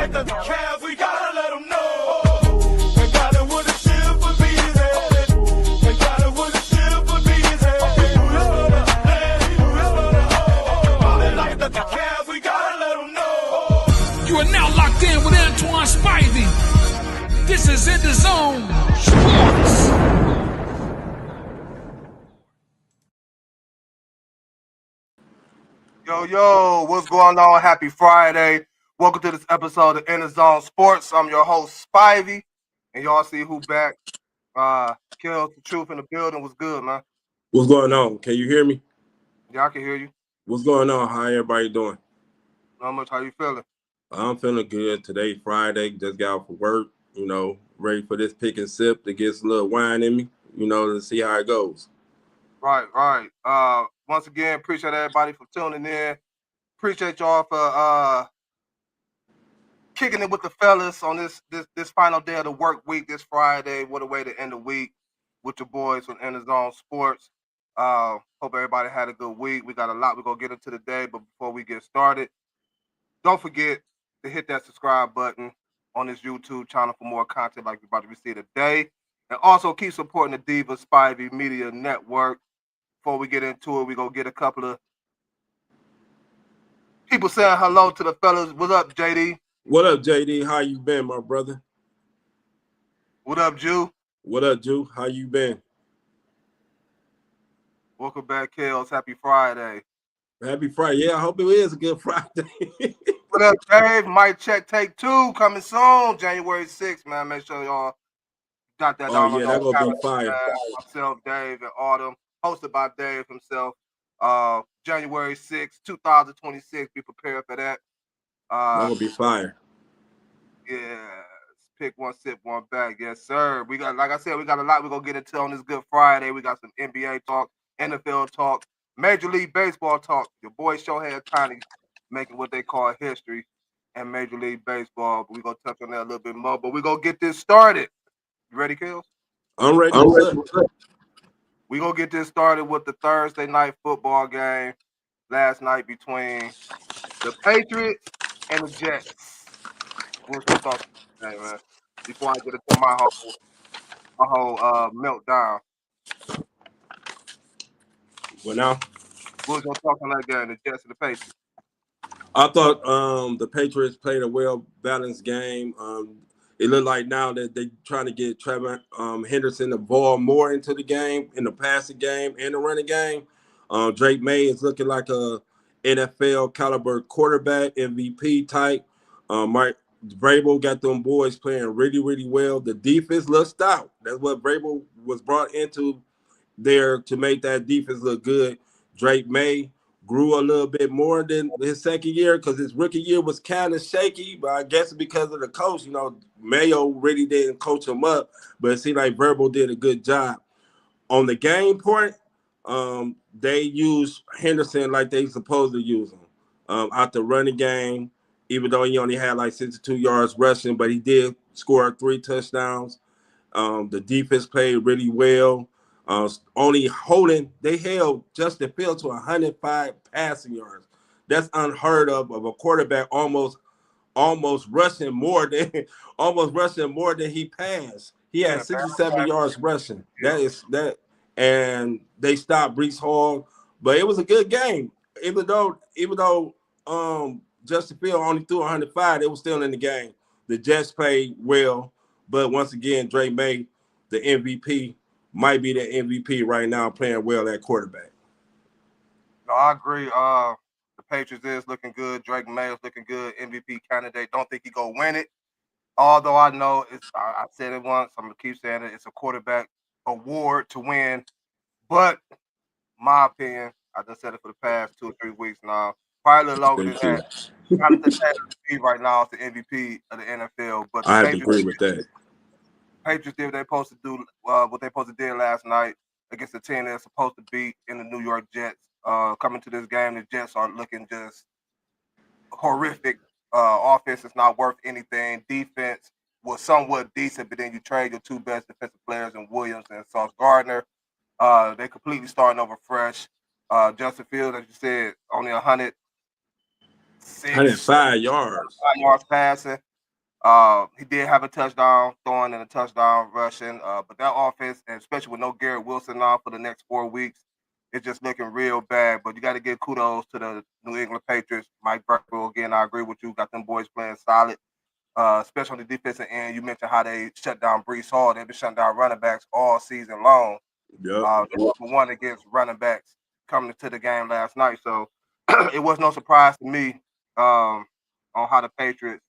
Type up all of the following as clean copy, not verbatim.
like the Cavs, we gotta let them know. They got it with a shield for being headed. They got it with a shield for being headed. Ballin' like the Cavs, we gotta let them know. You are now locked in with Antoine Spivey. This is EnDaZone Sports. Yo, what's going on? Happy Friday. Welcome to this episode of EnDaZone Sports. I'm your host, Spivey, and y'all see who back. Kills the truth in the building. What's good, man? What's going on? Can you hear me? Yeah, I can hear you. What's going on? How everybody doing? Not much. How you feeling? I'm feeling good. Today, Friday, just got off of work, ready for this pick and sip to get some little wine in me, to see how it goes. Right. Once again, appreciate everybody for tuning in. Appreciate y'all for kicking it with the fellas on this final day of the work week, this Friday. What a way to end the week with your boys from EnDaZone Sports. Hope everybody had a good week. We got a lot we're going to get into today, but before we get started, don't forget to hit that subscribe button on this YouTube channel for more content like you're about to receive today. And also keep supporting the Diva Spivey Media Network. Before we get into it, we're going to get a couple of people saying hello to the fellas. What up, JD? What up, JD? How you been, my brother? What up, Jew? What up, Jew? How you been? Welcome back, Kels. Happy Friday. Happy Friday. Yeah, I hope it is a good Friday. What up, Dave? Mic check take 2 coming soon, January 6th, man. Make sure y'all got that down. Oh, yeah, that's going to be fire. Myself, Dave, and Autumn, hosted by Dave himself. January 6th, 2026. Be prepared for that. That's going to be fire. Yeah. Pick one, sip one back. Yes, sir. We got, like I said, we got a lot we're going to get into on this Good Friday. We got some NBA talk, NFL talk, Major League Baseball talk. Your boy Shohei Ohtani making what they call history in Major League Baseball. But we're going to touch on that a little bit more. But we're going to get this started. You ready, Kills? I'm ready. We're going to get this started with the Thursday night football game last night between the Patriots and the Jets. What's your thoughts on that, man? Before I get into my whole meltdown. Well, now, Who's gonna talk on that game? The Jets and the Patriots. I thought the Patriots played a well-balanced game. It looked like now that they're trying to get Trevor Henderson to ball more into the game, in the passing game and the running game. Drake May is looking like a NFL caliber quarterback, MVP type. Mike Vrabel got them boys playing really, really well. The defense looked stout. That's what Vrabel was brought into there to make that defense look good. Drake May grew a little bit more than his second year because his rookie year was kind of shaky, but I guess because of the coach, Mayo really didn't coach him up, but it seemed like Vrabel did a good job. On the game point, they used Henderson like they supposed to use him out the running game, even though he only had like 62 yards rushing, but he did score 3 touchdowns. The defense played really well. They held Justin Fields to 105 passing yards. That's unheard of a quarterback almost rushing more than he passed. He had 67 yards rushing. And they stopped Breece Hall, but it was a good game. Even though Justin Fields only threw 105, they were still in the game. The Jets played well, but once again, Drake May, the MVP, might be the MVP right now, playing well at quarterback. No, I agree. The Patriots is looking good. Drake May is looking good. MVP candidate. Don't think he gonna win it. Although I know I said it once, I'm gonna keep saying it. It's a quarterback award to win. But my opinion, I just said it for the past 2 or 3 weeks now. Probably a little longer than that. Jonathan Tarik right now is the MVP of the NFL. But I agree with that. Patriots did what they're supposed to do, what they're supposed to do last night against the team they're supposed to beat in the New York Jets. Coming to this game, the Jets are looking just horrific. Offense is not worth anything. Defense was somewhat decent, but then you trade your 2 best defensive players in Williams and Sauce Gardner. They're completely starting over fresh. Justin Fields, as you said, only 105 yards. 5 yards passing. He did have a touchdown throwing and a touchdown rushing, but that offense, and especially with no Garrett Wilson on for the next 4 weeks, it's just looking real bad. But you got to give kudos to the New England Patriots. Mike Vrabel, again, I agree with you. Got them boys playing solid, especially on the defensive end. You mentioned how they shut down Brees Hall. They've been shutting down running backs all season long. Yep. They number one against running backs coming into the game last night. So it was no surprise to me on how the Patriots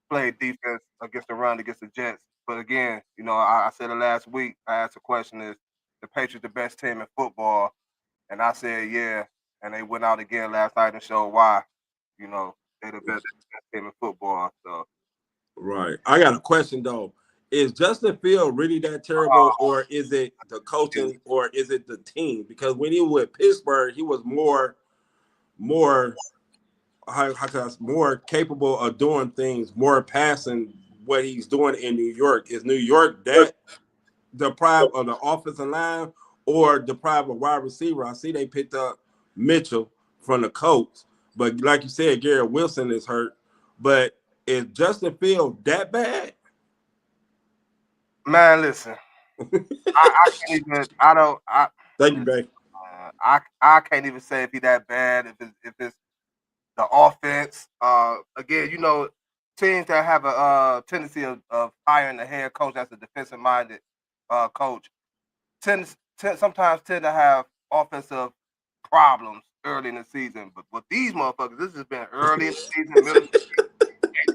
played defense against the run against the Jets. But again, I said it last week. I asked the question: Is the Patriots the best team in football? And I said, yeah. And they went out again last night and showed why. They're the best team in football. So Right. I got a question though. Is Justin Field really that terrible, or is it the coaching, or is it the team? Because when he was with Pittsburgh, he was more more capable of doing things, more passing what he's doing in New York. Is New York that deprived of the offensive line or deprived of wide receiver? I see they picked up Mitchell from the Colts, but like you said, Garrett Wilson is hurt. But is Justin Field that bad? man, listen. I can't even. I don't. Thank you, babe. I can't even say if he that bad. If it's the offense. Again, teams that have a tendency of hiring the head coach as a defensive minded coach sometimes tend to have offensive problems early in the season. But with these motherfuckers, this has been early in the season, middle of the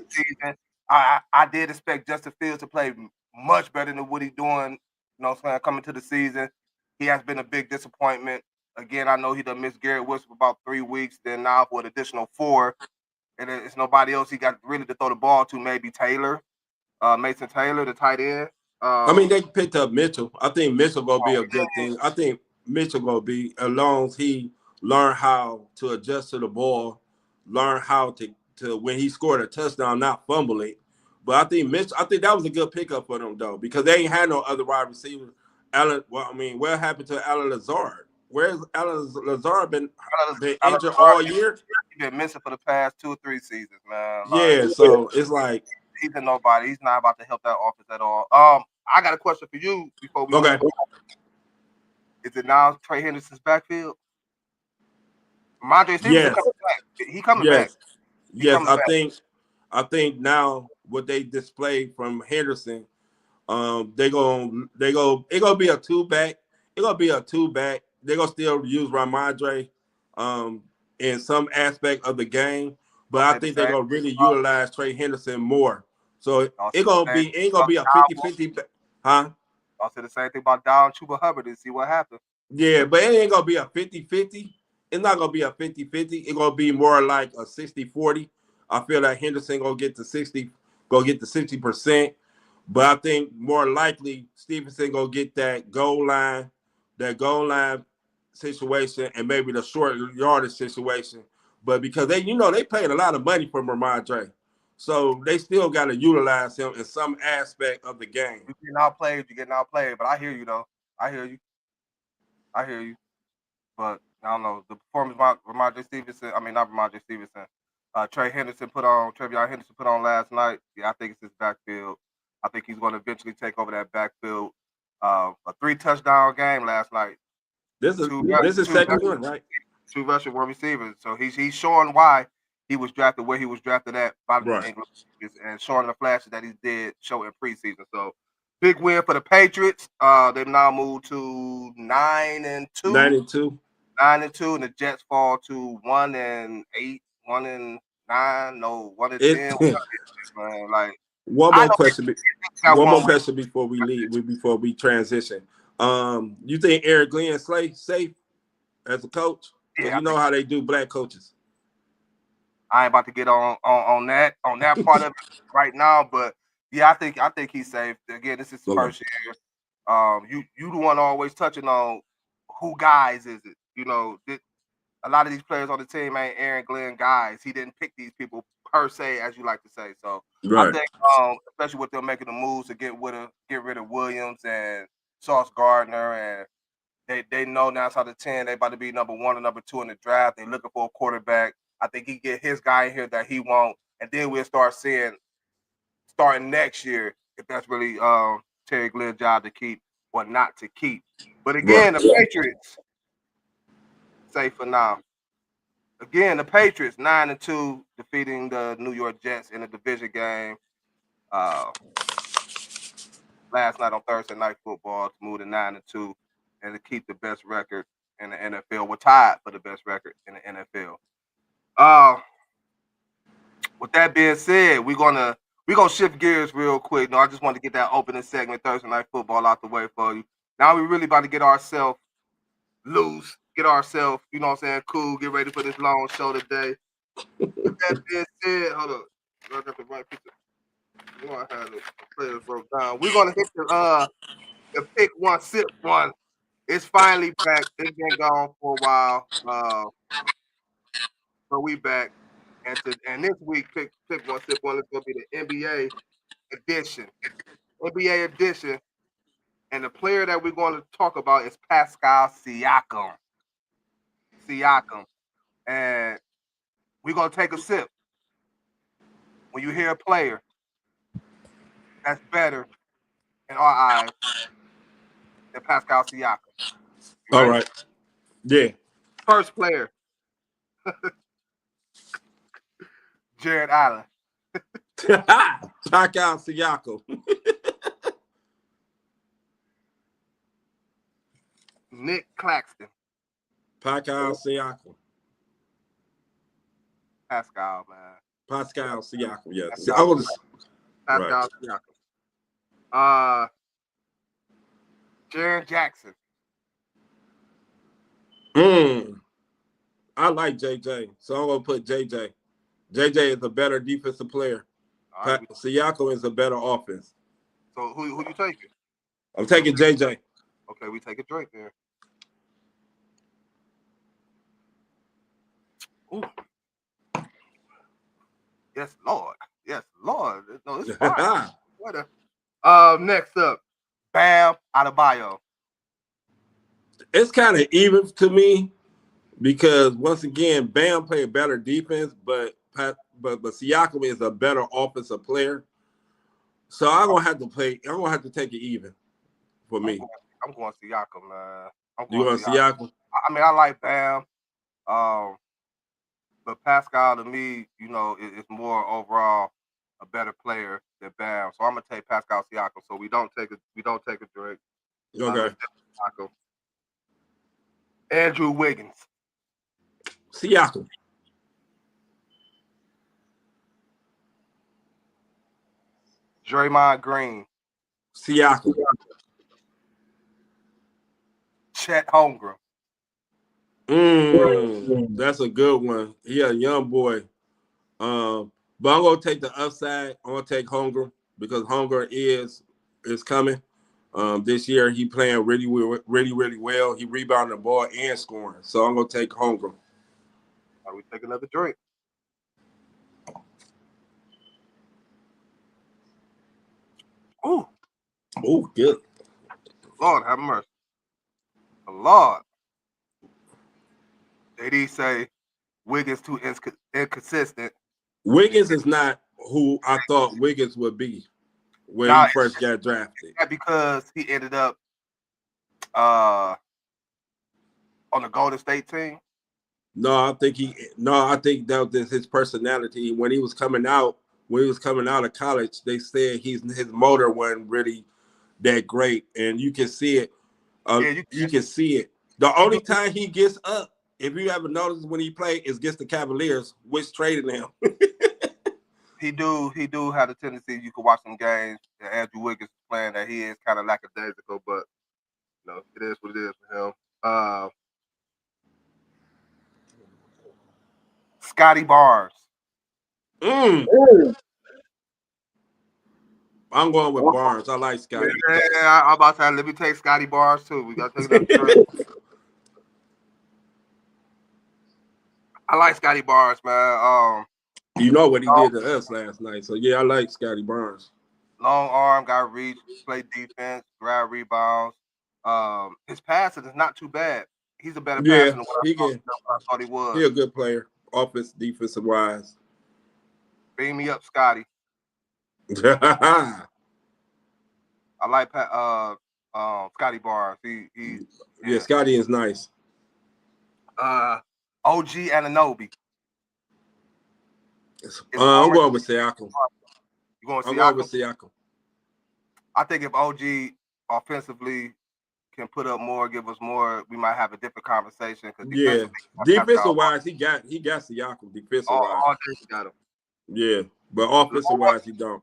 season. I did expect Justin Fields to play much better than what he's doing. Coming to the season, he has been a big disappointment. Again, I know he done missed Garrett Wilson for about 3 weeks. Then now for an additional 4, and it's nobody else he got really to throw the ball to. Maybe Taylor, Mason Taylor, the tight end. I mean, they picked up Mitchell. I think Mitchell gonna be a good thing. I think Mitchell gonna be, as long as he learn how to adjust to the ball, learn how to when he scored a touchdown, not fumble it. But I think that was a good pickup for them though, because they ain't had no other wide receiver. What happened to Alan Lazard? Where's Alan Lazard been injured all year? He's been missing for the past 2 or 3 seasons, man. Yeah, so it's like he's a nobody. He's not about to help that offense at all. I got a question for you before we okay. Is it now Trey Henderson's backfield? Mondre Stevenson coming back. He coming back. Yes, I think now what they displayed from Henderson, it gonna be a 2-back. It's gonna be a 2-back. They're gonna still use Ramondre in some aspect of the game, but I think they're gonna really utilize Trey Henderson more. So it ain't gonna be a 50-50, huh? I'll say the same thing about Down Chuba Hubbard and see what happens. Yeah, but it ain't gonna be a 50-50. It's not gonna be a 50-50. It's gonna be more like a 60-40. I feel like Henderson gonna get to 60%. But I think more likely Stevenson gonna get that goal line situation, and maybe the short yardage situation. But because they paid a lot of money for Ramondre, so they still got to utilize him in some aspect of the game. You're getting outplayed. But I hear you though. I hear you. But I don't know the performance by Ramondre Stevenson. I mean, not Ramondre Stevenson. Trevion Henderson put on last night. Yeah, I think it's his backfield. I think he's going to eventually take over that backfield. A 3-touchdown game last night. This is second one, right? 2 rushing, 1 receivers. So he's showing why he was drafted where he was drafted at by the English, and showing the flashes that he did show in preseason. So big win for the Patriots. They've now moved to 9-2. 9-2. 9-2, and the Jets fall to 1-8, 1-9, 1-10. Man, like one more question before we leave, before we transition. You think Eric Glenn safe as a coach? Because you know how they do black coaches. I ain't about to get on that part of it right now, but yeah, I think he's safe. Again, this is his first year. You the one always touching on who guys is it? A lot of these players on the team ain't Aaron Glenn guys. He didn't pick these people per se, as you like to say. So I think, especially with them making the moves to get rid of Williams and Sauce Gardner, and they know now it's out of 10. They about to be number 1 or number 2 in the draft. They looking for a quarterback. I think he get his guy in here that he won't, and then we'll start seeing starting next year, if that's really Terry Glenn's job to keep or not to keep. But again, the Patriots, safe for now. Again, the Patriots 9-2, defeating the New York Jets in a division game last night on Thursday Night Football to move to 9-2 and to keep the best record in the NFL. We're tied for the best record in the NFL. With that being said, we're gonna shift gears real quick. No, I just want to get that opening segment Thursday Night Football out the way for you. Now we really about to get ourselves loose, get ourselves, you know what I'm saying, cool, get ready for this long show today. With that being said, hold up. I got the right picture. You know I had the players broke down. We're gonna hit the pick one, sip one. It's finally back. It's been gone for a while. But we back. And this week, pick one, sip one. It's gonna be the NBA edition. NBA edition. And the player that we're going to talk about is Pascal Siakam. And we're going to take a sip. When you hear a player that's better in our eyes than Pascal Siakam. All right. Yeah. First player. Jared Allen. Pascal Siakam. Nick Claxton. Pascal Siakam. Pascal, man. Pascal Siakam, yes. Pascal Right. Siakam. Jaren Jackson. I like JJ, so I'm gonna put JJ. JJ is a better defensive player. Right. Siakam is a better offense. So who you taking? I'm taking JJ. Okay, we take a drink there. Ooh. Yes, Lord. Yes, Lord. No, this is fine. Next up, Bam Adebayo. It's kind of even to me because once again, Bam played better defense, but Siakam is a better offensive player. So I'm gonna have to take it even for me. I'm going Siakam, man. You want Siakam? I mean, I like Bam. But Pascal to me, you know, is more overall a better player than Bam. So I'm gonna take Pascal Siakam. So we don't take a drink. Okay. Andrew Wiggins. Siakam. Draymond Green. Siakam. Chet Holmgren. That's a good one. He a young boy. But I'm gonna take the upside. I'm gonna take Holmgren because Holmgren is coming. This year he playing really well. He rebounding the ball and scoring. So I'm gonna take Holmgren. All right, we take another drink. Ooh, good. Lord have mercy. Lord. JD say Wiggins too inconsistent. Wiggins is not who I thought Wiggins would be when he first got drafted. Because he ended up on the Golden State team. I think that was his personality. When he was coming out of college, they said his motor wasn't really that great, and you can see it. You can see it. The only time he gets up, if you ever notice when he plays, is against the Cavaliers, which traded him. He do have a tendency. You can watch some games that Andrew Wiggins is playing that he is kind of lackadaisical, but you know, it is what it is for him. Scotty Barnes. I'm going with Barnes. I like Scotty. Yeah, I'm about to say, let me take Scotty Barnes too. We got to take another drink. I like Scotty Barnes, man. You know what he did to us last night. So, yeah, I like Scotty Barnes. Long arm, got reach, play defense, grab rebounds. His passing is not too bad. He's a better passer than what I thought he was. He's a good player, offense, defensive wise. Beam me up, Scotty. I like Scotty Barnes. Yeah, Scotty is nice. OG Anunoby. I'm going with Siakam. You going I'm Siakam? going with Siakam. I think if OG offensively can put up more, give us more, we might have a different conversation. Yeah, defensive wise, he got Siakam. Defensive wise, all day he got him. Yeah, but offensive wise, he don't.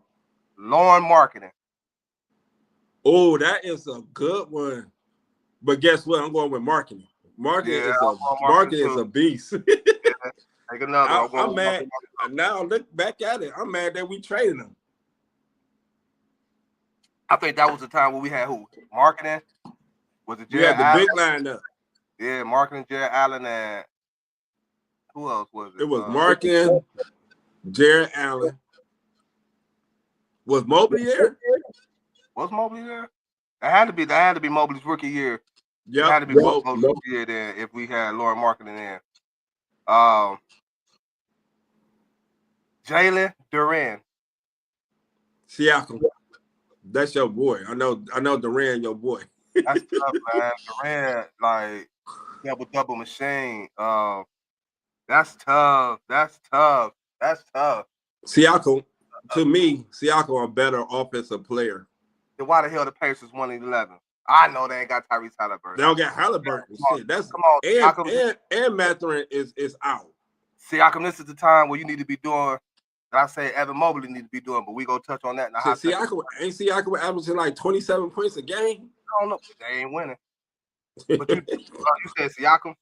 Lauren Marketing. Oh, that is a good one. But guess what? I'm going with marketing. Marketing is a beast. Take another. I'm mad. Now look back at it. I'm mad that we traded him. I think that was the time when we had who? Marketing? Was it Jared Allen? Allen? Big lineup. Yeah, Marketing, Jared Allen, and who else was it? It was Marketing, Jared Allen. Was Mobley there? Was Mobley there? That had to be Mobley's rookie year. Yeah, it had to be Mobley's rookie year then if we had Lauren Marketing in. Jalen Duran. Siakam. That's your boy. I know Duran, your boy. That's tough, man. Duran, like double machine. That's tough. Siakam, to me, Siakam a better offensive player. Then why the hell the Pacers won 11? I know they ain't got Tyrese Halliburton. They don't got Halliburton. Shit, that's come on. And Mathurin is out. Siakam, this is the time where you need to be doing. I say Evan Mobley need to be doing, but we gonna touch on that. Now, Siakam averaging like 27 points a game? I don't know. They ain't winning. But you said Siakam.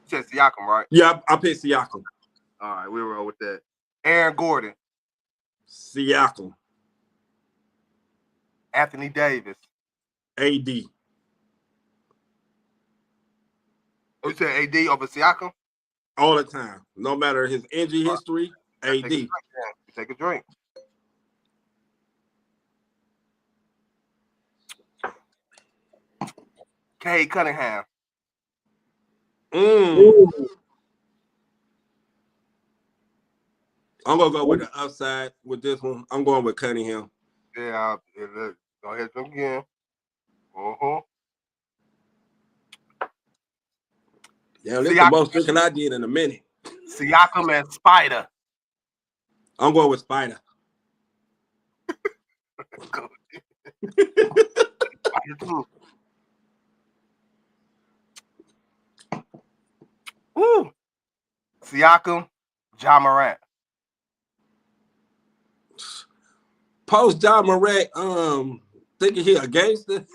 You said Siakam, right? Yeah, I picked Siakam. All right, we roll with that. Aaron Gordon. Siakam. Anthony Davis. AD. Oh, you said AD over Siakam? All the time. No matter his injury history, AD. Take a drink. Cade Cunningham. I'm going to go with the upside with this one. I'm going with Cunningham. Yeah, go ahead and again. Yeah, this is the most drinking I did in a minute. Siakam and Spider. I'm going with Spider. Woo. Siakam, Ja Morant. Post Ja Morant, thinking he a gangster.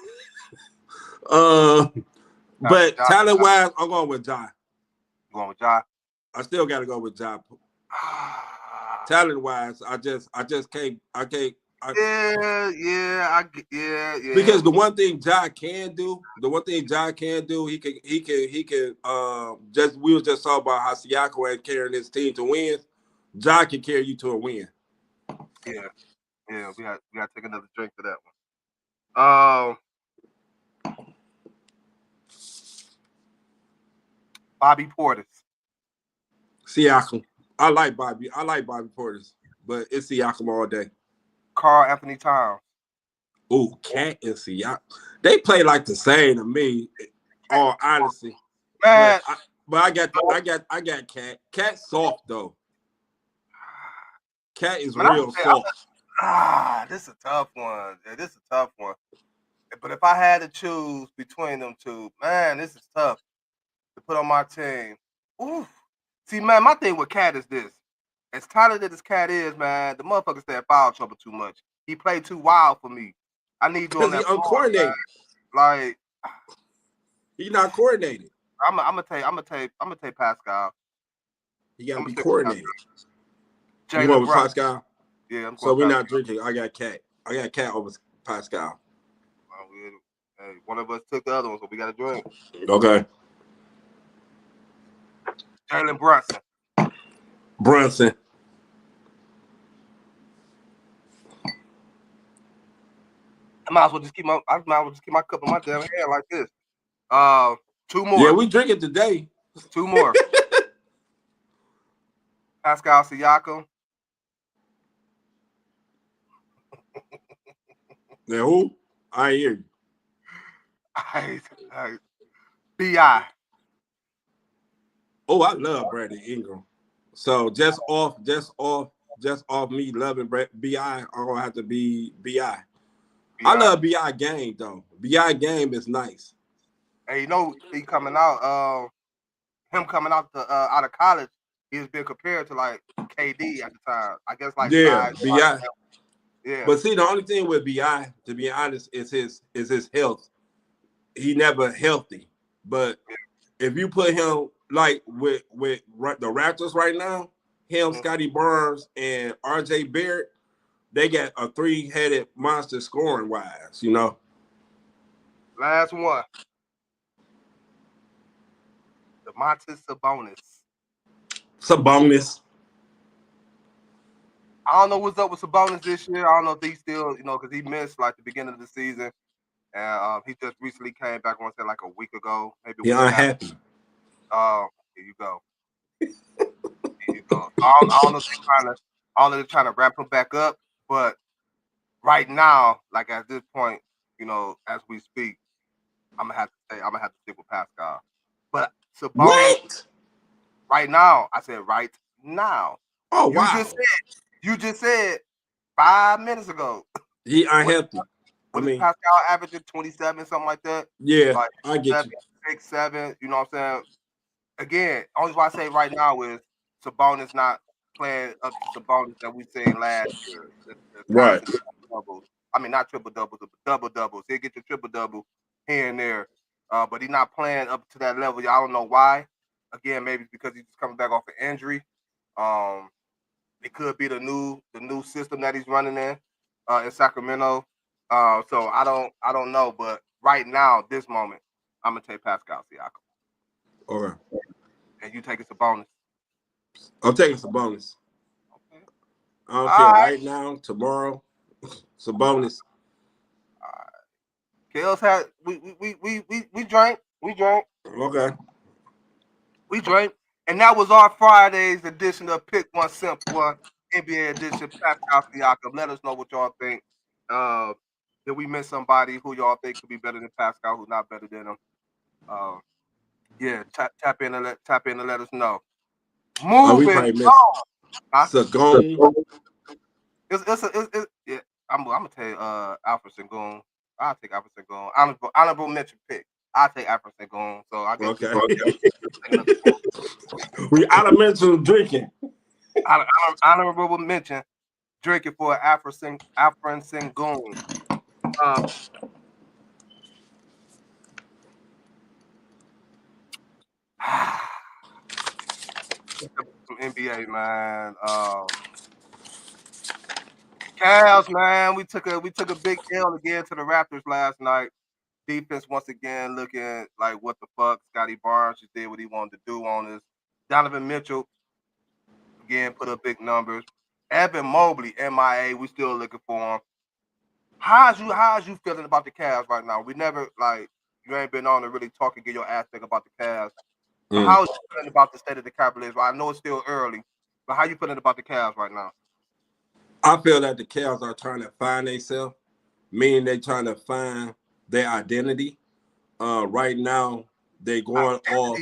But talent wise, I'm going with Ja. You going with Ja? I still got to go with Ja. Talent wise, I just can't. Yeah. Because the one thing Ja can do, he can. We was just talking about how Siakam had carrying his team to win. Ja can carry you to a win. Yeah. We got to take another drink for that one. Bobby Portis. Siakam. I like Bobby Portis, but it's Siakam all day. Karl Anthony Towns. Ooh, Cat and Siakam. They play like the same to me, all honesty. Man, but I got Cat. Cat's soft though. Cat is real soft. This is a tough one. But if I had to choose between them two, man, this is tough to put on my team. Ooh. See, man, my thing with Cat is this. As talented as Cat is, man, the motherfucker stay in foul trouble too much. He played too wild for me. I need you on that. Because he's uncoordinated. Like, he's not coordinated. I'm gonna take Pascal. He gotta be coordinated. You going with Pascal? Yeah, so we're not drinking. I got Cat over Pascal. Hey, one of us took the other one, so we got to drink. Okay. Jalen Brunson. I might as well just keep my cup in my damn hand like this. 2 more. Yeah, we drinking today. 2 more. Pascal Siakam. Now who? I hear you. B.I. Oh, I love Brandon Ingram. So just off me loving Bi, I'm gonna have to be Bi. I love Bi game though. Bi game is nice. And you know he coming out. Him coming out of college, he's been compared to like KD at the time. I guess like Yeah, size. Bi. Yeah. But see, the only thing with Bi, to be honest, is his health. He never healthy. But if you put him like with the Raptors right now, him, Scotty Barnes, and RJ Barrett, they got a three-headed monster scoring wise, you know. Last one. Domantas Sabonis. Sabonis. I don't know what's up with Sabonis this year. I don't know if he still, because he missed like the beginning of the season, and he just recently came back. I want to say like a week ago, maybe. Yeah, unhappy. Here you go. Here you go. I don't know if they're trying to wrap him back up, but right now, like at this point, as we speak, I'm gonna have to stick with Pascal. But Sabonis, What? right now, I said right now. Oh wow! You just said 5 minutes ago. He unhealthy. What is Pascal averaging 27, something like that? Yeah, like I get 6, 7. You know what I'm saying? Again, only why I say right now is Sabonis not playing up to Sabonis that we seen last year. Right. Doubles. I mean, not triple doubles, but double doubles. He'll get your triple double here and there, but he's not playing up to that level. I don't know why. Again, maybe it's because he's just coming back off an injury. It could be the new system that he's running in Sacramento. So I don't know, but right now, this moment, I'm gonna take Pascal Siakam. Okay. And you take Sabonis. I'm taking Sabonis. Okay. I don't care right now, tomorrow, Sabonis. Kels had we drank. Okay. We drank. And that was our Friday's edition of Pick One Simple One, NBA edition, Pascal Siakam. Let us know what y'all think. Did we miss somebody who y'all think could be better than Pascal, who's not better than him? Yeah, tap in and let us know. Moving on. Sagon. Yeah. I'm gonna tell you Alfred Sengun. I'll take Alfred Sengun. Honorable mention pick. I'll take Alfred Sengun. So I guess we mention drinking. Honorable mention drinking for Alfred Sengun. Some NBA, man. Cavs, man. We took a big L again to the Raptors last night. Defense once again looking like what the fuck. Scotty Barnes just did what he wanted to do on us. Donovan Mitchell again put up big numbers. Evan Mobley, MIA. We still looking for him. How's you feeling about the Cavs right now? We never you ain't been on to really talk and get your aspect about the Cavs. So how are you feeling about the state of the Cavaliers? Well, I know it's still early, but how you feeling about the Cavs right now? I feel that the Cavs are trying to find themselves, meaning they're trying to find their identity. Right now, they're going off.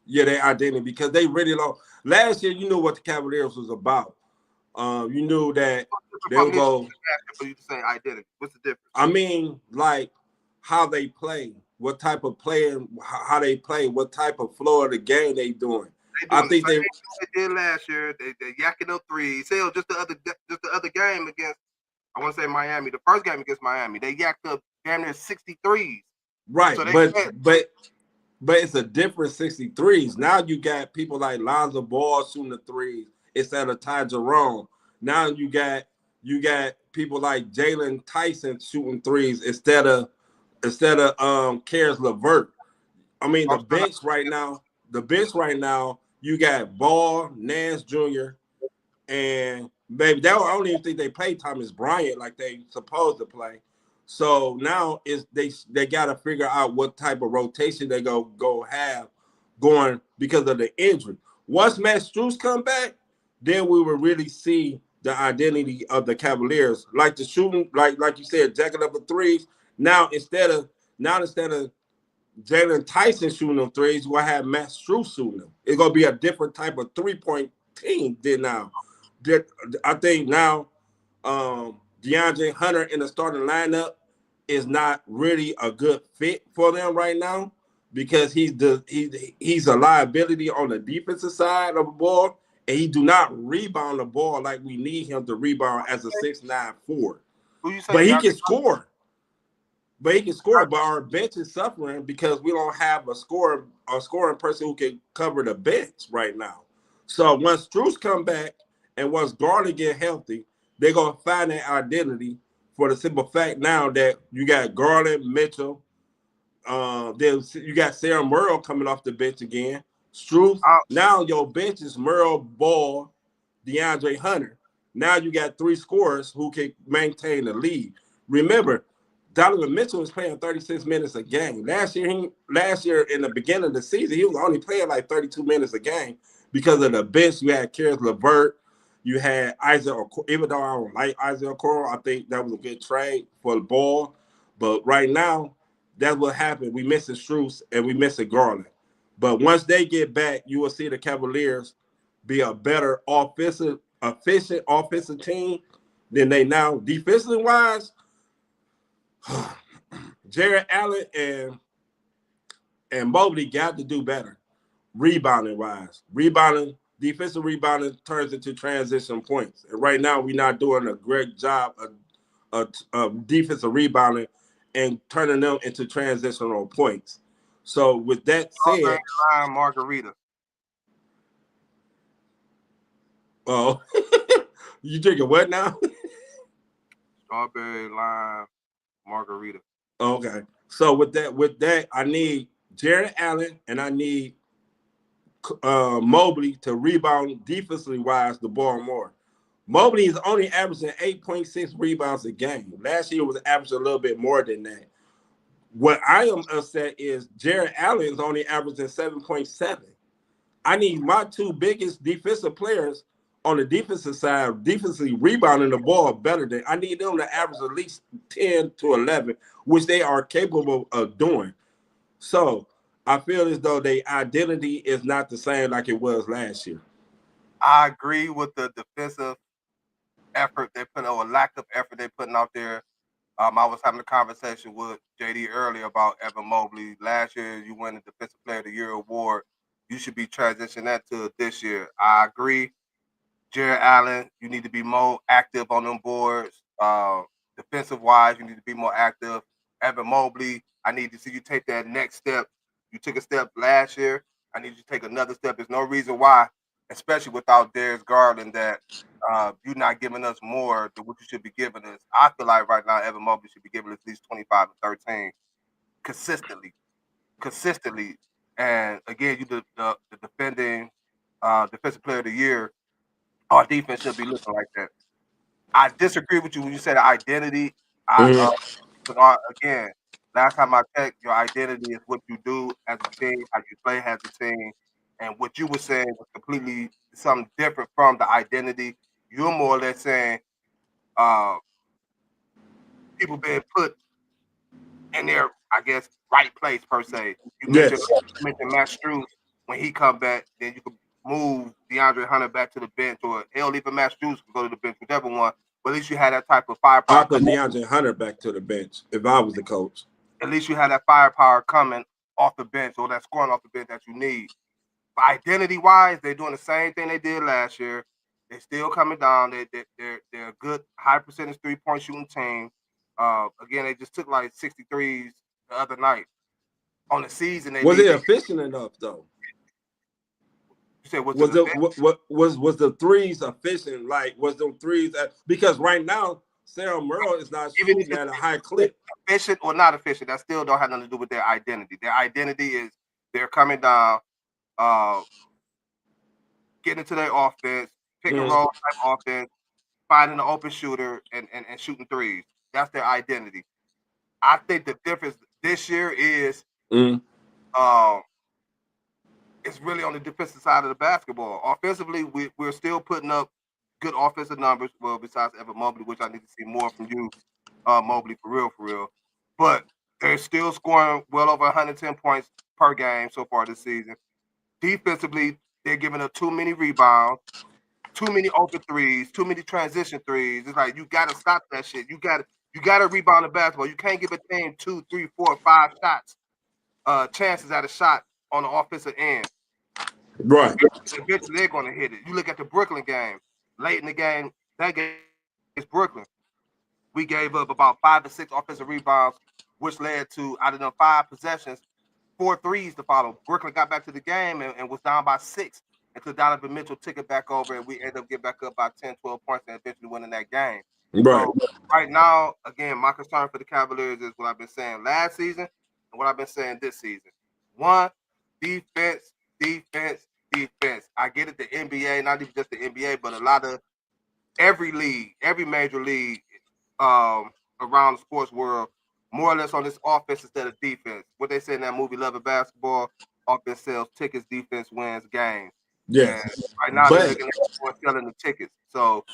Yeah, their identity, because they really lost. Last year, you knew what the Cavaliers was about. You knew that they would go. For you to say identity, what's the difference? I mean, like how they play, what type of player, how they play, what type of flow of the game they doing. I think they did last year. They yakking up threes. Hell, just the other game against, I want to say Miami. The first game against Miami, they yacked up damn near 63s. Right, so but it's a different 63s. Now you got people like Lonzo Ball shooting the threes instead of Ty Jerome. Now you got people like Jalen Tyson shooting threes instead of Caris LeVert. I mean, the bench right now, you got Ball, Nance Jr., and maybe I don't even think they play Thomas Bryant like they supposed to play. So now they got to figure out what type of rotation they go have going because of the injury. Once Matt Strus come back, then we will really see the identity of the Cavaliers. Like the shooting, like you said, jacking up the threes. Now instead of Jalen Tyson shooting them threes, we'll have Matt Strus shooting them. It's gonna be a different type of 3-point team than now. I think now DeAndre Hunter in the starting lineup is not really a good fit for them right now because he's a liability on the defensive side of the ball, and he do not rebound the ball like we need him to rebound as a 6'9" forward. Who you say? But he can score. But our bench is suffering because we don't have a scoring person who can cover the bench right now. So once Strus come back and once Garland get healthy, they're gonna find that identity for the simple fact now that you got Garland, Mitchell, then you got Sarah Merle coming off the bench again. Strus. Now your bench is Merle, Ball, DeAndre Hunter. Now you got 3 scorers who can maintain the lead. Remember, Donovan Mitchell was playing 36 minutes a game. Last year in the beginning of the season, he was only playing like 32 minutes a game because of the bench. You had Karis LeVert, you had Isaac Okoro. Even though I don't like Isaac Okoro, I think that was a good trade for the ball. But right now, that's what happened. We missing Strus and we missing Garland. But once they get back, you will see the Cavaliers be a better efficient offensive team than they now. Defensively wise, Jared Allen and Mobley got to do better rebounding wise. Defensive rebounding turns into transition points. And right now, we're not doing a great job of defensive rebounding and turning them into transitional points. So with that said, margarita. Oh, you drinking what now? Strawberry lime margarita. Okay. So with that, I need Jared Allen and I need Mobley to rebound defensively wise the ball more. Mobley is only averaging 8.6 rebounds a game. Last year was averaging a little bit more than that. What I am upset is Jared Allen is only averaging 7.7. I need my 2 biggest defensive players on the defensive side, defensively rebounding the ball better than I need them to average at least 10 to 11, which they are capable of doing. So I feel as though their identity is not the same like it was last year. I agree with the defensive effort they put or lack of effort they're putting out there. I was having a conversation with JD earlier about Evan Mobley. Last year, you won the Defensive Player of the Year award. You should be transitioning that to this year. I agree. Jared Allen, you need to be more active on them boards. Defensive-wise, you need to be more active. Evan Mobley, I need to see you take that next step. You took a step last year. I need you to take another step. There's no reason why, especially without Darius Garland, that you're not giving us more than what you should be giving us. I feel like right now Evan Mobley should be giving us at least 25 and 13 consistently. And again, you the defending Defensive Player of the Year. Our defense should be looking like that. I disagree with you when you say the identity. Again, last time I checked, your identity is what you do as a team, how you play as a team, and what you were saying was completely something different from the identity. You're more or less saying people being put in their, I guess, right place per se. You mentioned Matt Strus. When he come back, then you could move DeAndre Hunter back to the bench, or hell, even Matt Strus could go to the bench, whichever one. But at least you had that type of firepower. I put DeAndre Hunter back to the bench if I was the coach. At least you had that firepower coming off the bench, or that scoring off the bench that you need. But identity-wise, they're doing the same thing they did last year. They're still coming down. They're a good high percentage 3-point shooting team. Again, they just took like 63s the other night. On the season, was it efficient enough though? You said was the threes efficient? Like was the threes because right now Sarah Merle is not shooting at a high clip. Efficient or not efficient, that still don't have nothing to do with their identity. Their identity is they're coming down, getting into their offense, pick and roll type offense, finding an open shooter and shooting threes. That's their identity. I think the difference this year is it's really on the defensive side of the basketball. Offensively, we're still putting up good offensive numbers. Well, besides Evan Mobley, which I need to see more from you, Mobley, for real. But they're still scoring well over 110 points per game so far this season. Defensively, they're giving up too many rebounds, too many open threes, too many transition threes. It's like you got to stop that shit. You got to rebound the basketball. You can't give a team 2, 3, 4, 5 shots, chances at a shot on the offensive end. Right. Eventually, they're going to hit it. You look at the Brooklyn game. Late in the game, that game is Brooklyn. We gave up about 5 to 6 offensive rebounds, which led to, out of them 5 possessions, 4 threes to follow. Brooklyn got back to the game and was down by 6 until Donovan Mitchell took it back over, and we ended up getting back up by 10, 12 points and eventually winning that game. Right. So right now, again, my concern for the Cavaliers is what I've been saying last season and what I've been saying this season. One, defense. I get it, the NBA, not even just the NBA, but a lot of every league, every major league around the sports world, more or less on this offense instead of defense. What they say in that movie, Love and Basketball, offense sells tickets, defense wins games. Yeah. And right now they're looking at selling the tickets. So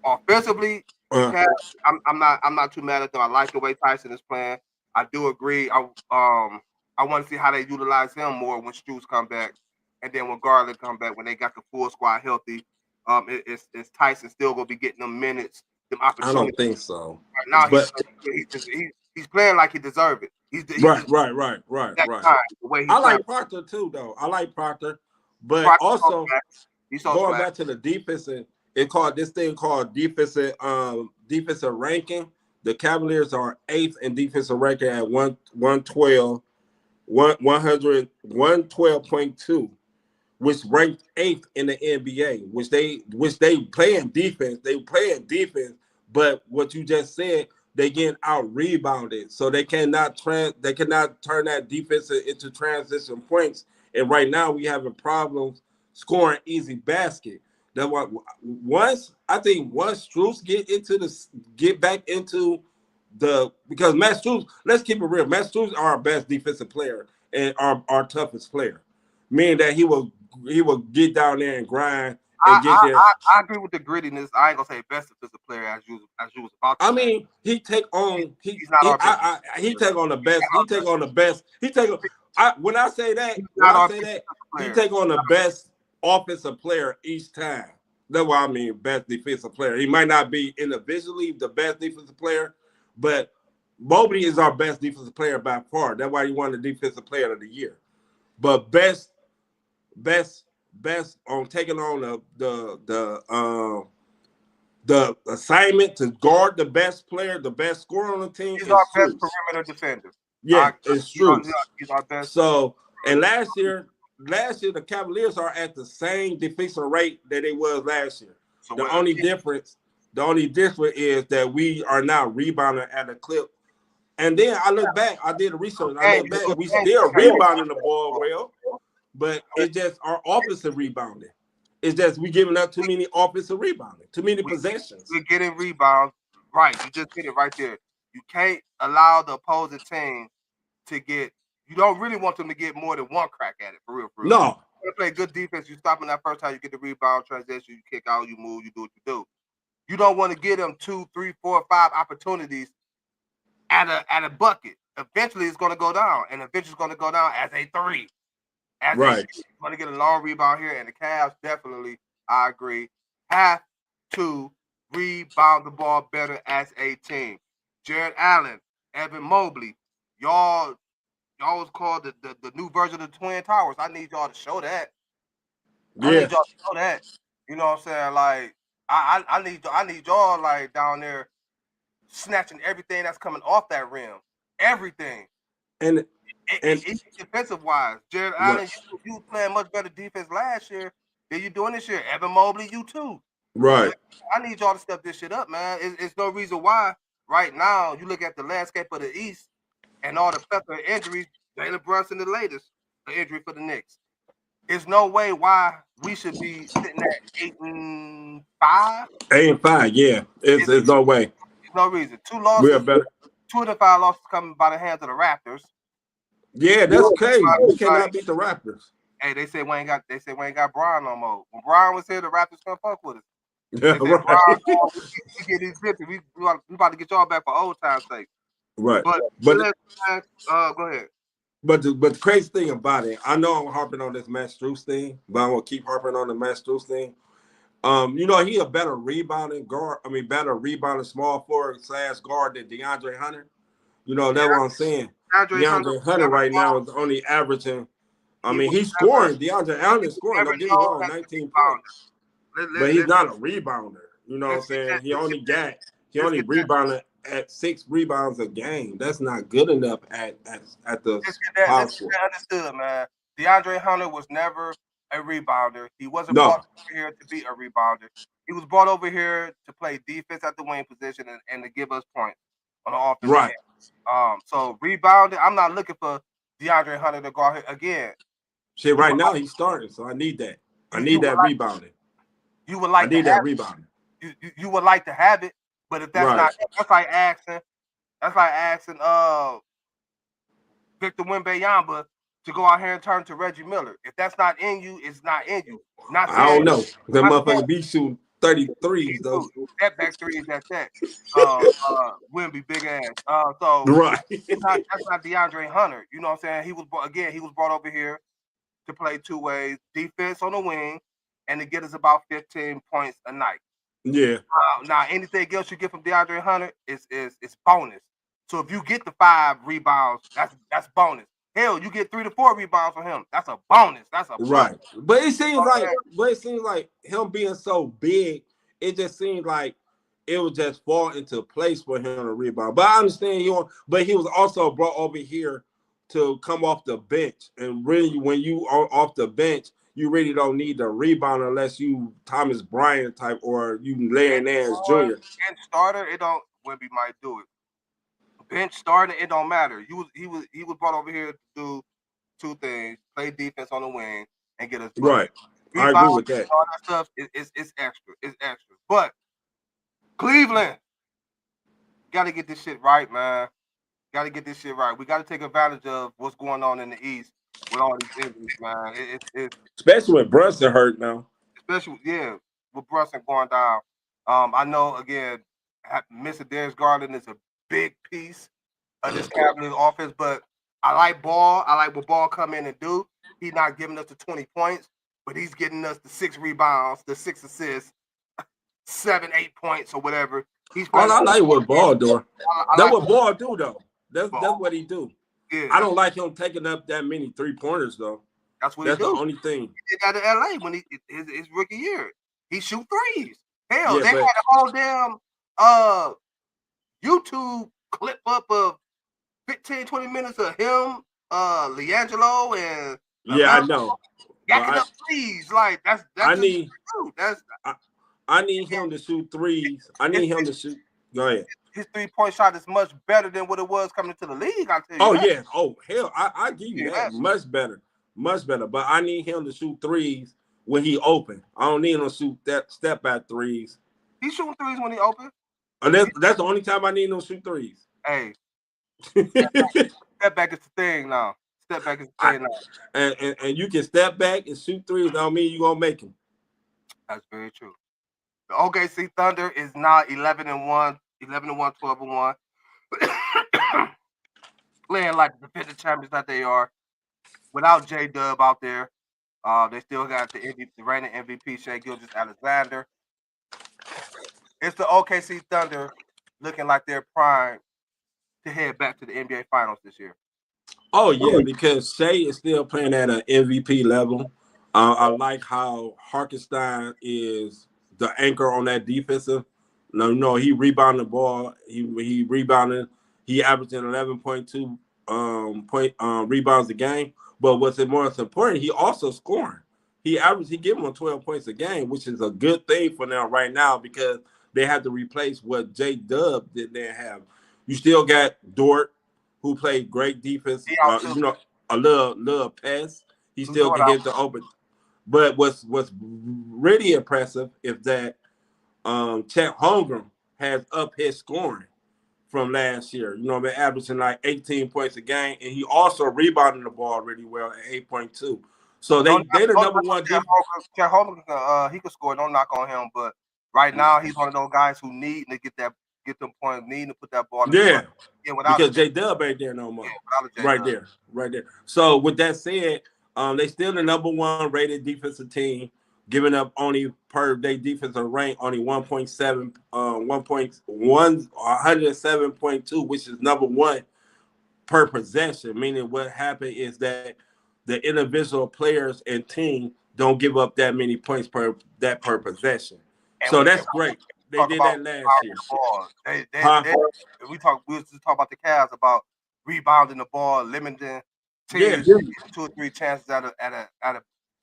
offensively, I'm not too mad at them. I like the way Tyson is playing. I do agree. I want to see how they utilize him more when Strus come back, and then when Garland come back, when they got the full squad healthy. Is Tyson still gonna be getting them minutes, them opportunities? I don't think so. Right now, but he's playing like he deserves it. Right. The way I like Proctor too, though. I like Proctor, but Proctor also going back back to the defensive, this thing called defensive ranking. The Cavaliers are 8th in defensive ranking at 112.2, which ranked 8th in the NBA, which they playing defense. They playing defense, but what you just said, they getting out rebounded, so they cannot turn that defense into transition points. And right now we having problems scoring easy basket. That what once Strus get back into because Matt Strus, let's keep it real, Matt Strus are our best defensive player and our toughest player, meaning that he will get down there and grind and get there. I agree with the grittiness. I ain't gonna say best defensive player as you was about to say. I mean, he take on the best. When I say that, he take on the best offensive player each time. That's what I mean, best defensive player. He might not be individually the best defensive player, but Mobley is our best defensive player by far. That's why he won the defensive player of the year. But best on taking on the assignment to guard the best player, the best scorer on the team. He's our best perimeter defender. Yeah, it's true. He's our best. So, and last year the Cavaliers are at the same defensive rate that they was last year. So the only difference is that we are now rebounding at a clip. And then I look back, I did the research. We still rebounding the ball well, but it's just our offensive rebounding. It's just we giving up too many offensive rebounding, too many possessions. We're getting rebounds. Right, you just hit it right there. You can't allow the opposing team to get. You don't really want them to get more than one crack at it, for real. No. You play good defense. You stop in that first time. You get the rebound, transition. You kick out. You move. You do what you do. You don't want to give them 2, 3, 4, 5 opportunities at a bucket. Eventually, it's going to go down, and eventually, it's going to go down as a 3. Right. Going to get a long rebound here, and the Cavs definitely, I agree, have to rebound the ball better as a team. Jared Allen, Evan Mobley, y'all was called the new version of the Twin Towers. I need y'all to show that. I need y'all to show that. You know what I'm saying? Like, I need y'all like down there snatching everything that's coming off that rim. Everything. And defensive wise, Jared Allen, you playing much better defense last year than you doing this year. Evan Mobley, you too. Right. I need y'all to step this shit up, man. It's no reason why right now you look at the landscape of the East and all the plethora of injuries. Jalen Brunson, the latest, the injury for the Knicks. There's no way why we should be sitting at 8-5. 8-5, yeah. There's no way. There's no reason. 2 losses. We're better. 2 of the 5 losses coming by the hands of the Raptors. Yeah, that's crazy. We cannot beat the Raptors. Hey, they say we ain't got Brian no more. When Brian was here, the Raptors couldn't fuck with us. Yeah, They said, right. Brian, we get these 50. We about to get y'all back for old time's sake. Right. But But go ahead. the crazy thing about it, I know I'm harping on this Matt Strus thing, but I'm gonna keep harping on the Matt Strus thing. He a better rebounding guard. I mean, better rebounding small forward / guard than DeAndre Hunter. That's what I'm saying. Andre Hunter DeAndre Hunter never right now is only averaging. I he mean, was he's never scoring. DeAndre Hunter is scoring. never Don't get me known wrong, as a 19 rebounder. points, but he's not a rebounder. You know what I'm Let's get saying? that. He Let's only get that. rebounded at 6 rebounds a game. That's not good enough at the Let's get that. power Let's get forward. that understood, man. DeAndre Hunter was never a rebounder. He wasn't No, brought over here to be a rebounder. He was brought over here to play defense at the wing position and to give us points on the offensive right. end. So rebounding, I'm not looking for DeAndre Hunter to go out here again. Shit, right now he's starting, so I need that. I need that rebounding. You would I like to need that have rebounding. you would like to have it, but if that's Right. not, that's like asking Victor Wembanyama to go out here and turn to Reggie Miller. If that's not in you, it's not in you. Not I saying don't know. That not saying motherfucker be shooting 33s though. step back threes. That's that. Wemby big ass. So Right. that's not DeAndre Hunter. You know what I'm saying? He was brought over here to play two ways: defense on the wing, and to get us about 15 points a night. Yeah. Now anything else you get from DeAndre Hunter is bonus. So if you get the 5 rebounds, that's bonus. Hell, you get 3 to 4 rebounds from him. That's a bonus. That's a Right. bonus. But it seems like him being so big, it just seems like it would just fall into place for him to rebound. But I understand but he was also brought over here to come off the bench. And really, when you are off the bench, you really don't need the rebound unless you Thomas Bryant type or you Larry Nance Jr. Bench starter, it don't. Wemby might do it. Bench starting, it don't matter. He was brought over here to do 2 things: play defense on the wing and get us buckets. Right. I agree with that. All that stuff is extra. It's extra. But Cleveland, got to get this shit right, man. Got to get this shit right. We got to take advantage of what's going on in the East with all these injuries, man. Especially when Brunson hurt now. Especially, with Brunson going down. I know, again, Mr. Darius Garland is a big piece of this Cavaliers offense, but I like Ball. I like what Ball come in and do. He's not giving us the 20 points, but he's getting us the 6 rebounds, the 6 assists, 7, 8 points or whatever. All I like what Ball do. That's what Ball do, though. That's what he do. Yeah. I don't like him taking up that many 3-pointers, though. That's what That's he do. the only thing. He did that in LA when his rookie year. He shoot threes. Hell, Yeah, they had a whole damn YouTube clip up of 15, 20 minutes of him, LiAngelo, and I know. Yacking up threes. Like that's I need him to shoot threes. I need him to shoot. Go ahead. His 3-point shot is much better than what it was coming to the league. I tell you. Oh that. yeah. Oh hell, I give you that. Much better. But I need him to shoot threes when he open. I don't need him to shoot that step back threes. He's shooting threes when he open. And that's the only time I need him to shoot threes. Hey, step back is the thing now. Step back is the thing now. And you can step back and shoot threes. Don't mean you're gonna make them. That's very true. The OKC Thunder is now 11-1, 12-1. Playing like the defending champions that they are. Without J-Dub out there, they still got the reigning MVP, Shai Gilgeous-Alexander. It's the OKC Thunder looking like they're primed to head back to the NBA Finals this year. Oh, yeah, because Shai is still playing at an MVP level. I like how Hartenstein is the anchor on that defensive. No, he rebounded the ball. He rebounded. He averaging 11.2 rebounds a game. But what's more important, he also scoring. He giving them 12 points a game, which is a good thing for them right now because they have to replace what J-Dub didn't have. You still got Dort, who played great defense. A little pass. He still can hit the open. But what's really impressive is that Chet Holmgren has up his scoring from last year. You know, been averaging like 18 points a game, and he also rebounded the ball really well at 8.2. So they're the number one defense. Chet Holmgren, he could score. Don't knock on him, but Right now, he's one of those guys who need to get them points, need to put that ball in the Yeah, without because J-Dub ain't there no more. without a Right J-Dub. there. So with that said, they still the number 1 rated defensive team, giving up only per their defensive rank only 1.7, 107.2, which is number 1 per possession. Meaning what happened is that the individual players and team don't give up that many points per possession. And So that's great. They did that last year. We was just talking about the Cavs about rebounding the ball, limiting teams 2 or 3 chances at a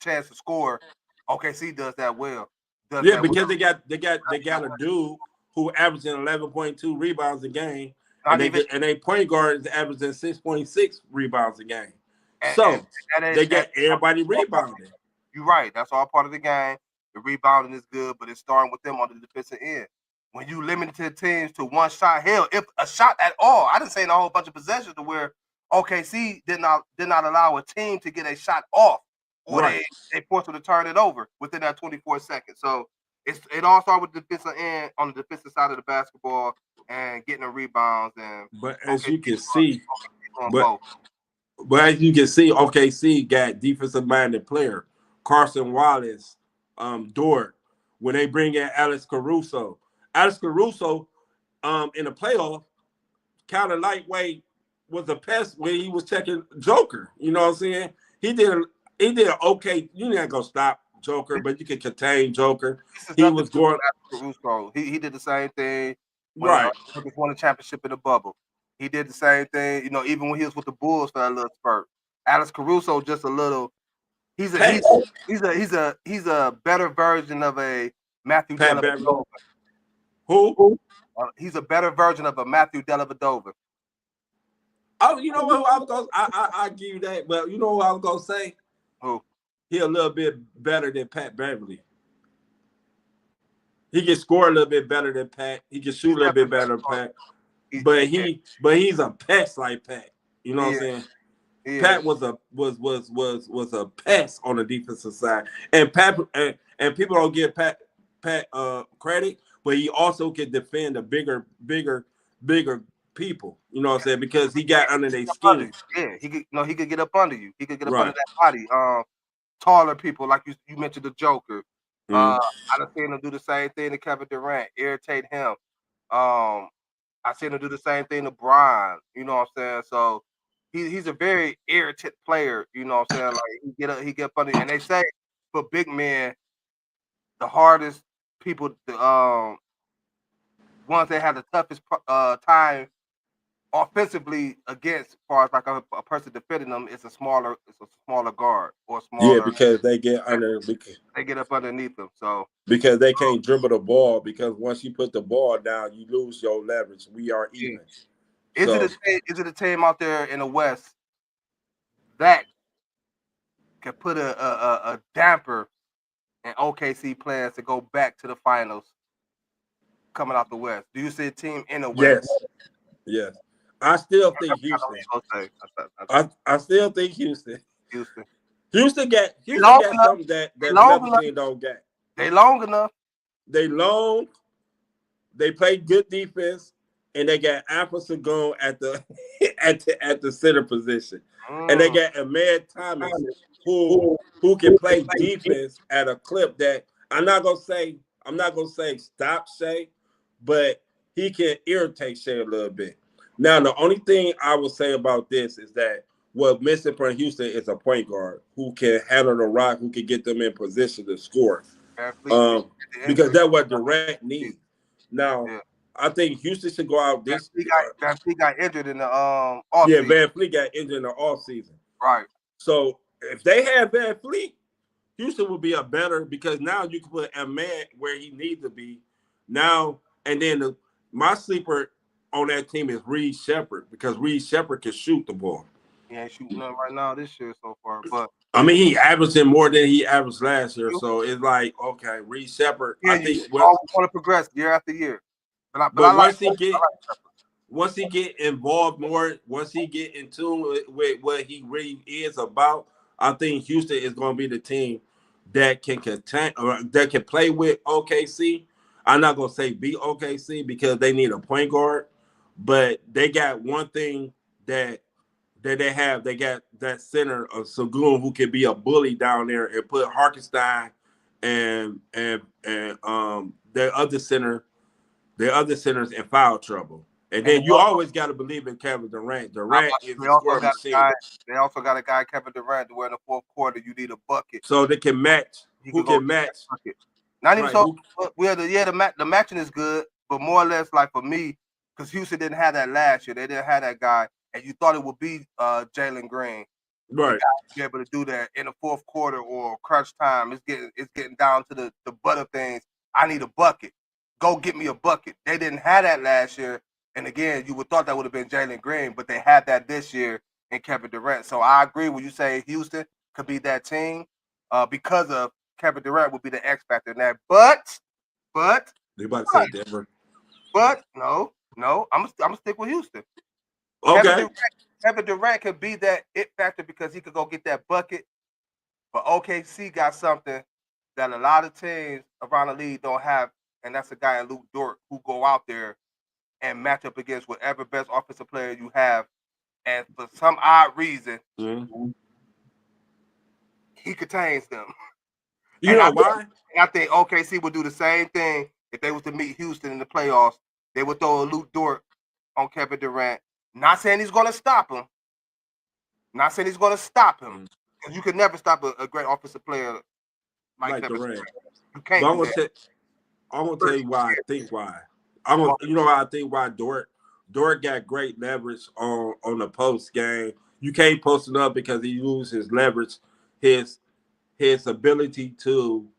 chance to score. OKC does that well. Because they got a dude who averaging 11.2 rebounds a game, and they point guard is averaging 6.6 rebounds a game. So they get everybody rebounding. You're right. That's all part of the game. The rebounding is good, but it's starting with them on the defensive end. When you limit teams to one shot, hell, if a shot at all, I didn't say in a whole bunch of possessions to where OKC did not allow a team to get a shot off, or they forced them to turn it over within that 24 seconds. So it all started with the defensive end on the defensive side of the basketball and getting the rebounds. But as you can see, OKC got defensive-minded player Carson Wallace, Dort. When they bring in Alex Caruso in the playoff, kind of lightweight was a pest when he was checking Joker. You know what I'm saying? He did okay. You're not gonna stop Joker, but you can contain Joker. He was going. Caruso. He did the same thing. Right. He won a championship in the bubble. He did the same thing. Even when he was with the Bulls for that little spurt. Alex Caruso just a little. He's a better version of a Matthew Dellavedova. Who? He's a better version of a Matthew Dellavedova. Oh, you know what I was going? I give you that, but you know what I was gonna say? Who? He a little bit better than Pat Beverly. He can score a little bit better than Pat. He can shoot a little bit better than Pat. But he's a pest like Pat. You know what I'm saying? Pat was a pest on the defensive side, and Pat and people don't give Pat credit, but he also can defend the bigger people. You know what I'm saying? Because he got under their skin. Yeah, he could get up under you. He could get up under that body. Taller people like you mentioned the Joker. I done seen him do the same thing to Kevin Durant, irritate him. I seen him do the same thing to Brian. You know what I'm saying? So he's a very irritant player. You know what I'm saying? Like he get up under, and they say for big men, the hardest people, the ones that have the toughest time offensively against, as far as like a person defending them, it's a smaller guard or smaller. Yeah, because they get under. They get up underneath them. So because they can't dribble the ball, because once you put the ball down, you lose your leverage. We are even. Is it a team out there in the West that can put a damper in OKC plans to go back to the finals coming out the West? Do you see a team in the West? Yes. I still think Houston. I still think Houston. Houston got something that another team don't get. They long enough. They play good defense, and they got Alpha Sagon at the at the center position, and they got Ahmed Thomas who can play defense at a clip that I'm not gonna say stop Shea, but he can irritate Shea a little bit. Now, the only thing I will say about this is that what missing from Houston is a point guard who can handle the rock, who can get them in position to score. Because that's what Durant needs. Now, I think Houston should go out this. Van Fleet got injured in the offseason. Yeah, Van Fleet got injured in the offseason. Right. So if they have Van Fleet, Houston will be a better, because now you can put a man where he needs to be. Now, and then my sleeper on that team is Reed Shepherd, because Reed Shepherd can shoot the ball. He ain't shooting nothing right now this year so far, but I mean, he averaging more than he averaged last year, so it's like, okay, Reed Shepherd. Yeah, I think always want to progress year after year. But once he get involved more, once he get in tune with what he really is about, I think Houston is going to be the team that can contain, or that can play with OKC. I'm not gonna say beat OKC because they need a point guard, but they got one thing that they have. They got that center of Sagoon who can be a bully down there and put Harkenstein and their other centers in foul trouble. And then you always got to believe in Kevin Durant. Durant is a scoring machine. They also got a guy, Kevin Durant, where in the fourth quarter you need a bucket. So they can match. Who can match? Not even so. The matching is good, but more or less like for me, because Houston didn't have that last year. They didn't have that guy, and you thought it would be Jalen Green. Right. Be able to do that in the fourth quarter or crunch time. It's getting down to the butt of things. I need a bucket. Go get me a bucket. They didn't have that last year. And again, you would thought that would have been Jalen Green, but they had that this year in Kevin Durant. So I agree when you say Houston could be that team because of Kevin Durant would be the X factor in that. But you about to say Denver? But no, I'm gonna stick with Houston. Okay. Kevin Durant could be that it factor because he could go get that bucket. But OKC got something that a lot of teams around the league don't have, and that's a guy in Luke Dort who go out there and match up against whatever best offensive player you have. And for some odd reason, he contains them. You know why? I think OKC would do the same thing if they was to meet Houston in the playoffs. They would throw a Luke Dort on Kevin Durant. Not saying he's going to stop him. Because you could never stop a great offensive player like Kevin Durant. You can't. I'm going to tell you why I think why. You know why I think why Dort got great leverage on the post game. You can't post it up because he uses his leverage, his ability to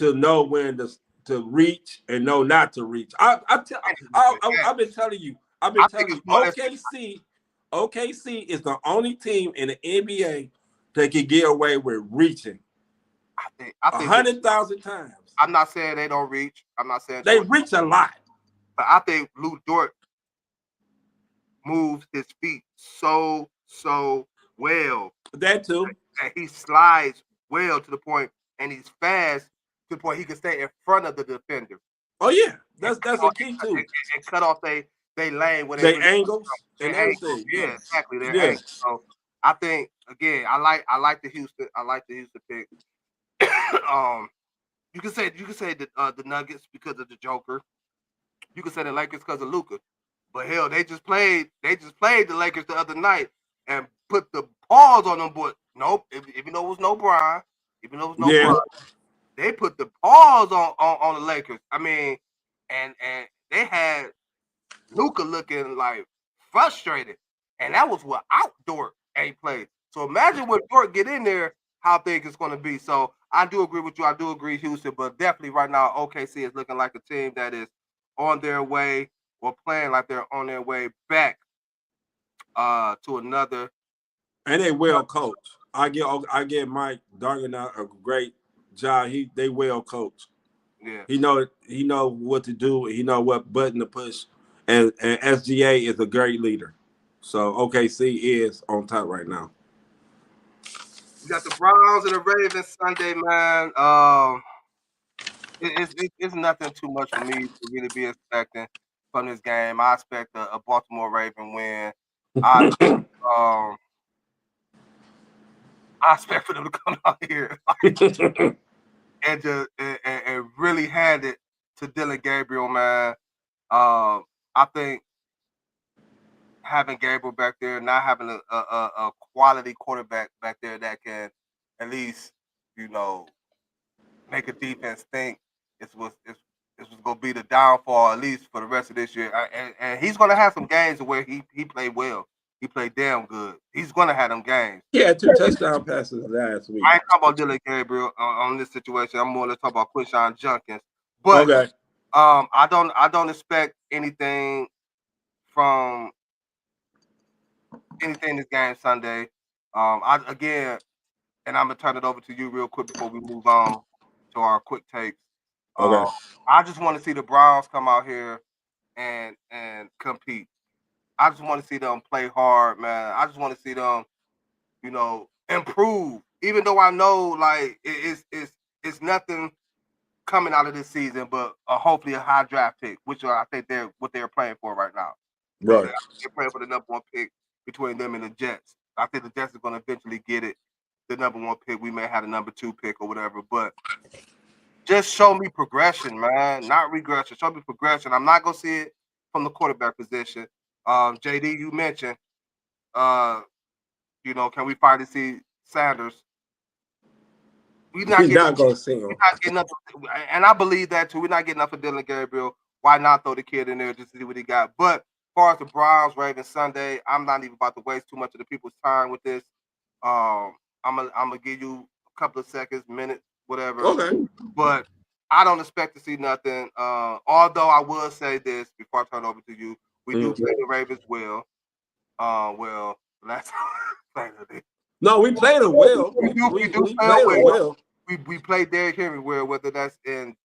know when to reach and know not to reach. I've been telling you. OKC is the only team in the NBA that can get away with reaching. I think 100,000 times. I'm not saying they don't reach. I'm not saying they reach a lot. But I think Luke Dort moves his feet so well. That too. And he slides well to the point, and he's fast to the point he can stay in front of the defender. Oh yeah, that's a key too. And cut off they lane with their angles and everything. Yeah, exactly. Their angles. So I think again, I like the Houston pick. You can say the Nuggets because of the Joker. You can say the Lakers because of Luka. But hell, they just played the Lakers the other night and put the pause on them. But nope, even though it was no Brian, Brian, they put the pause on the Lakers. I mean, and they had Luka looking like frustrated, and that was without Dort ain't played. So imagine when Dort get in there, how big it's going to be. So I do agree with you. I do agree, Houston, but definitely right now, OKC is looking like a team that is on their way or playing like they're on their way back to another. And they well coached. I get Mike Dargan a great job. They well coached. Yeah. He know what to do. He know what button to push. And SGA is a great leader. So OKC is on top right now. You got the Browns and the Ravens Sunday, man. It's nothing too much for me to really be expecting from this game. I expect a Baltimore Raven win. I expect for them to come out here and really hand it to Dylan Gabriel, man. I think having Gabriel back there, not having a quality quarterback back there that can at least, make a defense think it's going to be the downfall, at least for the rest of this year. And he's going to have some games where he played well. He played damn good. He's going to have them games. He had 2 touchdown passes last week. I ain't talking about Dylan Gabriel on this situation. I'm more to talk about Quinshon Junkins. But okay. I don't expect anything from this game Sunday. And I'm gonna turn it over to you real quick before we move on to our quick takes. Okay. I just want to see the Browns come out here and compete. I just want to see them play hard, man. I just want to see them, improve. Even though I know like it's nothing coming out of this season, but hopefully a high draft pick, which I think what they're playing for right now. So Right. they're playing for the number 1 pick between them and the Jets. I think the Jets are going to eventually get it, the number 1 pick. We may have the number 2 pick or whatever, but just show me progression, man, not regression. Show me progression. I'm not going to see it from the quarterback position. JD, you mentioned, can we finally see Sanders? We're not going to see him. We're not getting nothing, and I believe that too. We're not getting nothing for Dylan Gabriel. Why not throw the kid in there just to see what he got? But as far as the Browns, Ravens Sunday, I'm not even about to waste too much of the people's time with this. I'm gonna give you a couple of seconds, minutes, whatever. Okay. But I don't expect to see nothing. Although I will say this before I turn it over to you, we do play the Ravens well. Well, last Saturday. No, we played them well. We played them well. We played Derrick Henry well, whether that's in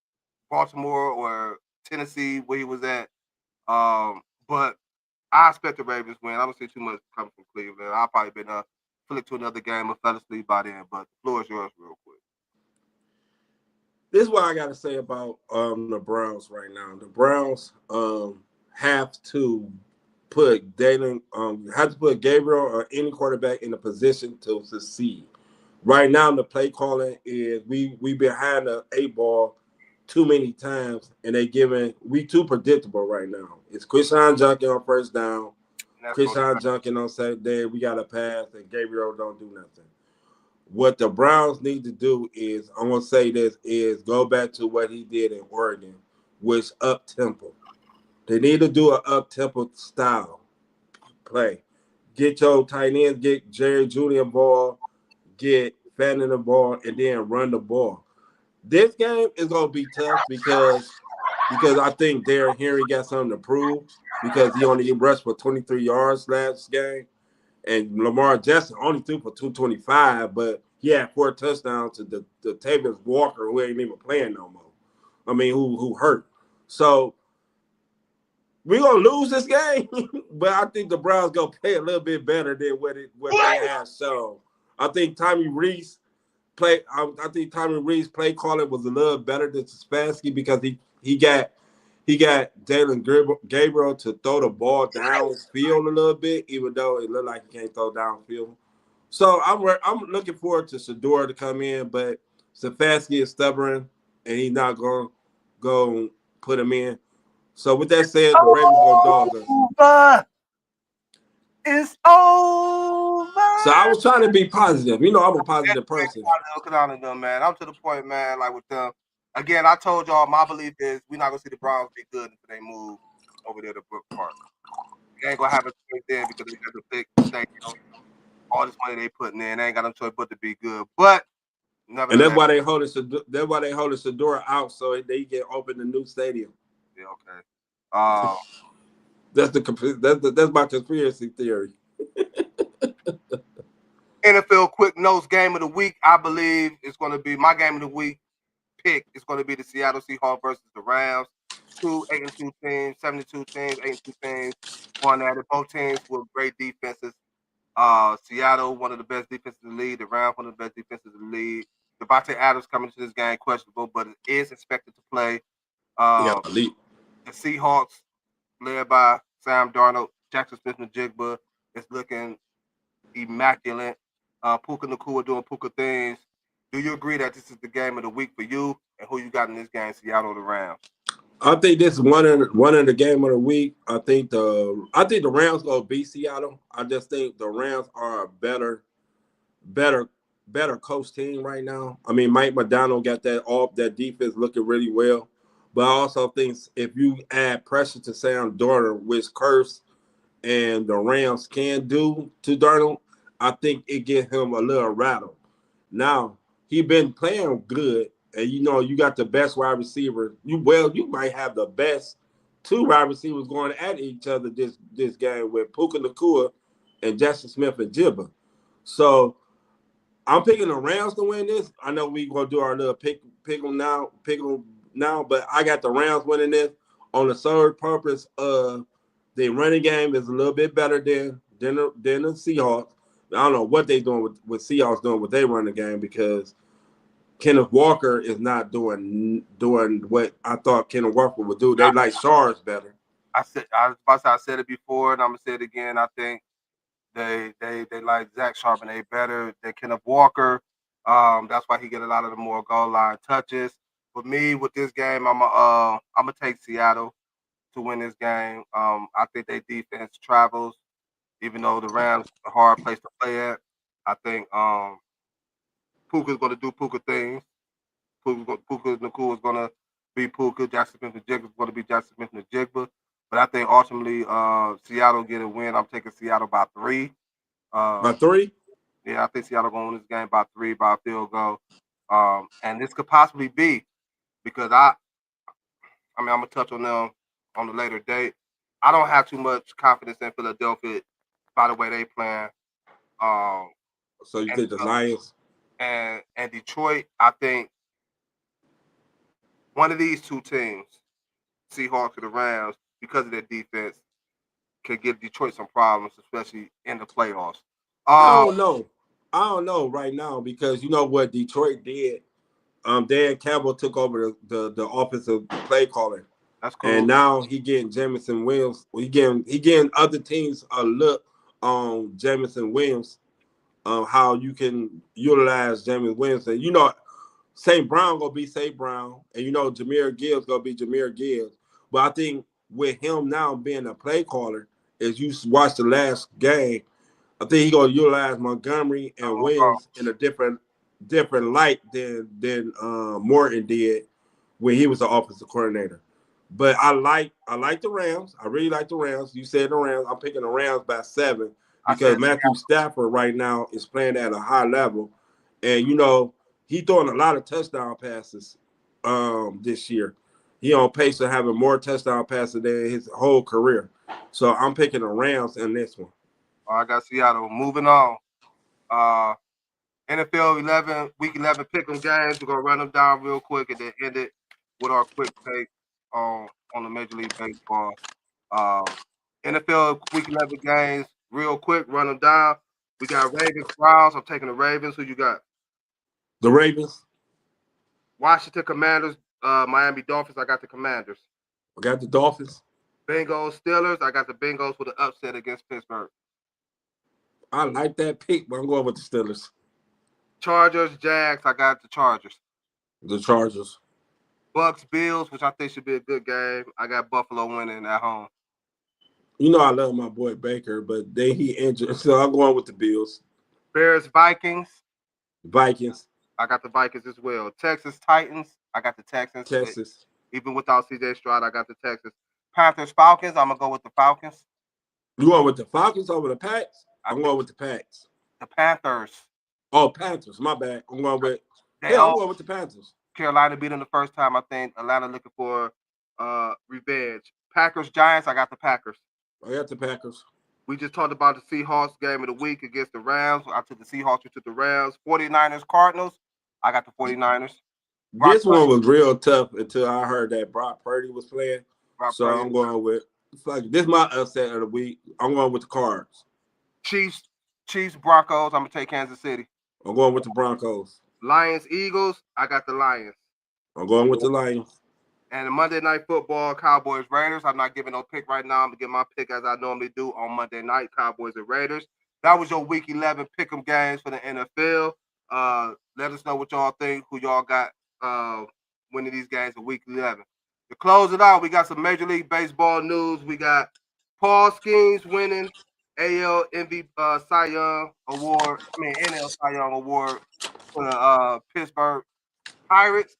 Baltimore or Tennessee where he was at. But I expect the Ravens win. I don't see too much coming from Cleveland. I'll probably been flick to another game or fell asleep by then. But the floor is yours real quick. This is what I got to say about the Browns right now. The Browns have to put Gabriel or any quarterback in a position to succeed. Right now, the play calling is we behind the 8 ball too many times, and we too predictable right now. It's Krishan Junkin on first down, Krishan Junkin on second down. We got a pass, and Gabriel don't do nothing. What the Browns need to do is, I'm going to say this, is go back to what he did in Oregon, which up-tempo. They need to do an up-tempo style play. Get your tight ends, get Jerry Jr. ball, get Fannin the ball, and then run the ball. This game is going to be tough because I think Derrick Henry got something to prove because he only rushed for 23 yards last game. And Lamar Jackson only threw for 225, but he had 4 touchdowns to the Tavis Walker, who ain't even playing no more. I mean, who hurt. So we're going to lose this game, but I think the Browns going to play a little bit better than what they have shown. I think Tommy Rees play calling was a little better than Stefanski because he got Jalen Gabriel to throw the ball downfield a little bit, even though it looked like he can't throw downfield. So I'm looking forward to Shedeur to come in, but Stefanski is stubborn and he's not going to put him in. So with that said, the Ravens go dogs. It's over. So I was trying to be positive. I'm a positive person. Man. I'm to the point, man, like with them. Again, I told y'all my belief is we're not going to see the Browns be good until they move over there to Brook Park. They ain't going to have a choice there because they got the big stadium. All this money they putting in, they ain't got no choice but to be good. But and that's why they hold Shedeur out so they can open the new stadium. Yeah, okay. That's my conspiracy theory. NFL quick notes game of the week. I believe it's going to be my game of the week pick. It's going to be the Seattle Seahawks versus the Rams. 2 8-2 teams, 72 teams, 8-2 teams. One at it. Both teams with great defenses. Seattle, one of the best defenses in the league. The Rams, one of the best defenses in the league. Devontae Adams coming to this game questionable, but it is expected to play. Elite. The Seahawks, led by Sam Darnold, Jackson Smith-Njigba, is looking immaculate. Puka Nacua doing Puka things. Do you agree that this is the game of the week for you? And who you got in this game, Seattle or the Rams? I think this is one of the game of the week. I think the Rams gonna beat Seattle. I just think the Rams are a better coach team right now. I mean, Mike McDonald got that defense looking really well. But I also think if you add pressure to Sam Darnold, which Curse and the Rams can do to Darnold, I think it gives him a little rattle. Now, he been playing good, and you got the best wide receiver. You might have the best 2 wide receivers going at each other this game with Puka Nacua and Jackson Smith-Njigba. So I'm picking the Rams to win this. I know we're gonna do our little pick them now, but I got the Rams winning this on the sole purpose of the running game is a little bit better than the Seahawks. I don't know what they're doing with Seahawks doing with their running game because Kenneth Walker is not doing what I thought Kenneth Walker would do. They like Shards better. I said it before, and I'm gonna say it again. I think they like Zach Charbonnet better than Kenneth Walker. That's why he get a lot of the more goal line touches. For me, with this game, I'm gonna take Seattle to win this game. I think their defense travels, even though the Rams are a hard place to play at. I think Puka's gonna do Puka things. Puka Nakua is gonna be Puka. Jackson Smith-Njigba is gonna be Jackson Smith-Njigba. But I think ultimately Seattle get a win. I'm taking Seattle by 3. By 3? Yeah, I think Seattle gonna win this game by 3 by a field goal. And this could possibly be because I'm gonna touch on them on the later date. I don't have too much confidence in Philadelphia by the way they playing. So you think the Lions and Detroit? I think one of these two teams, Seahawks or the Rams, because of their defense, could give Detroit some problems, especially in the playoffs. I don't know right now because you know what Detroit did. Dan Campbell took over the offensive play calling. That's cool. And now he getting Jamison Williams. He getting other teams a look on Jamison Williams, how you can utilize Jamison Williams. And you know, St. Brown gonna be St. Brown, and you know Jahmyr Gibbs gonna be Jahmyr Gibbs. But I think with him now being a play caller, as you watch the last game, I think he gonna utilize Montgomery and Williams in a different light than Morton did when he was the offensive coordinator. But I like the Rams. I really like the Rams. You said the Rams. I'm picking the Rams by 7 because Matthew Stafford right now is playing at a high level, and you know he throwing a lot of touchdown passes this year. He on pace to having more touchdown passes than his whole career. So I'm picking the Rams in this one. I got Seattle. Moving on. NFL 11, Week 11 pick'em games. We're gonna run them down real quick and then end it with our quick take on the Major League Baseball. NFL Week 11 games, real quick, run them down. We got Ravens, Browns. I'm taking the Ravens. Who you got? The Ravens. Washington Commanders, Miami Dolphins. I got the Commanders. I got the Dolphins. Bengals, Steelers. I got the Bengals with an upset against Pittsburgh. I like that pick, but I'm going with the Steelers. Chargers, Jags. I got the Chargers. The Chargers. Bucks, Bills, which I think should be a good game. I got Buffalo winning at home. You know I love my boy Baker, but then he injured, so I'm going with the Bills. Bears, Vikings. Vikings. I got the Vikings as well. Texas, Titans. I got the Texans. Texas. Even without C.J. Stroud, I got the Texans. Panthers, Falcons. I'm going to go with the Falcons. You going with the Falcons over the Pats? I'm going with the Pats. The Panthers. Oh, Panthers. My bad. I'm going with I'm going with the Panthers. Carolina beat them the first time. I think Atlanta looking for revenge. Packers, Giants. I got the Packers. I got the Packers. We just talked about the Seahawks game of the week against the Rams. I took the Seahawks. You took the Rams. 49ers, Cardinals. I got the 49ers. This one was real tough until I heard that Brock Purdy was playing. I'm going with this is my upset of the week. I'm going with the Cards. Chiefs, Broncos. I'm going to take Kansas City. I'm going with the Broncos. Lions, Eagles. I got the Lions. I'm going with the Lions. And the Monday Night Football, Cowboys, Raiders. I'm not giving no pick right now. I'm going to give my pick as I normally do on Monday night, Cowboys and Raiders. That was your Week 11 pick'em games for the NFL. Let us know what y'all think, who y'all got winning these games in Week 11. To close it out, we got some Major League Baseball news. We got Paul Skenes winning AL MVP Cy Young Award. NL Cy Young Award for the Pittsburgh Pirates.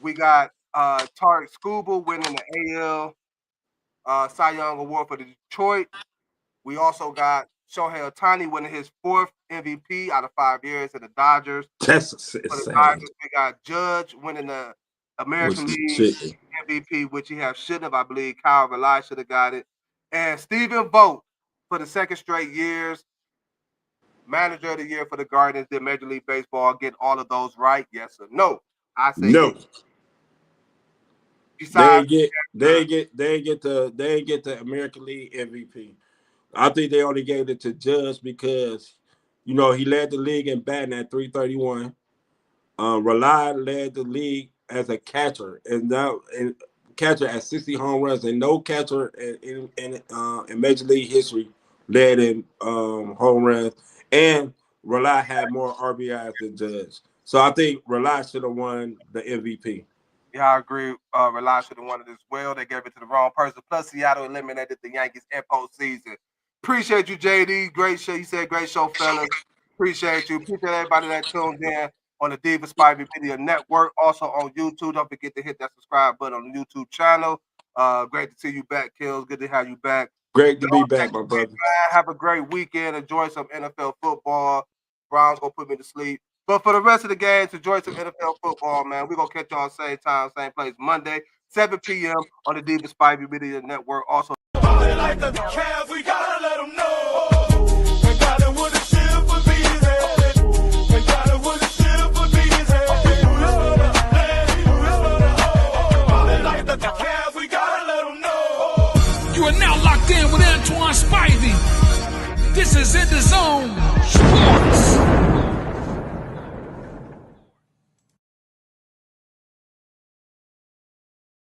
We got Tarik Skubal winning the AL Cy Young Award for the Detroit. We also got Shohei Ohtani winning his 4th MVP out of 5 years in the Dodgers. Texas. For the Dodgers, we got Judge winning the American League MVP, which he shouldn't have. I believe Kyle Raleigh should have got it. And Stephen Vogt for the 2nd straight years, Manager of the Year for the Guardians. Did Major League Baseball get all of those right? Yes or no? I say no. Yes. Besides, they get the American League MVP. I think they only gave it to Judge because, you know, he led the league in batting at 331. Rely led the league as a catcher, and now catcher at 60 home runs, and no catcher in Major League history led in home runs. And Rely had more RBIs than Judge. So I think Rely should have won the MVP. Yeah, I agree. Rely should have won it as well. They gave it to the wrong person. Plus, Seattle eliminated the Yankees in postseason. Appreciate you, JD. Great show. You said great show, fellas. Appreciate you. Appreciate everybody that tuned in on the Diva Spivey Video Network. Also on YouTube. Don't forget to hit that subscribe button on the YouTube channel. Great to see you back, Kills. Good to have you back. Great to be back, my brother. Have a great weekend. Enjoy some NFL football. Browns gonna put me to sleep. But for the rest of the games, enjoy some NFL football, man. We're going to catch y'all same time, same place, Monday, 7 p.m. on the Diva Spivey Media Network. Also, Like the Cavs, we gotta let them know. They got it with a shield for being head. They got it with a shield for being head. Like the Cavs, we gotta let them know. You are now locked in with Antoine Spivey. This is EnDaZone Sports.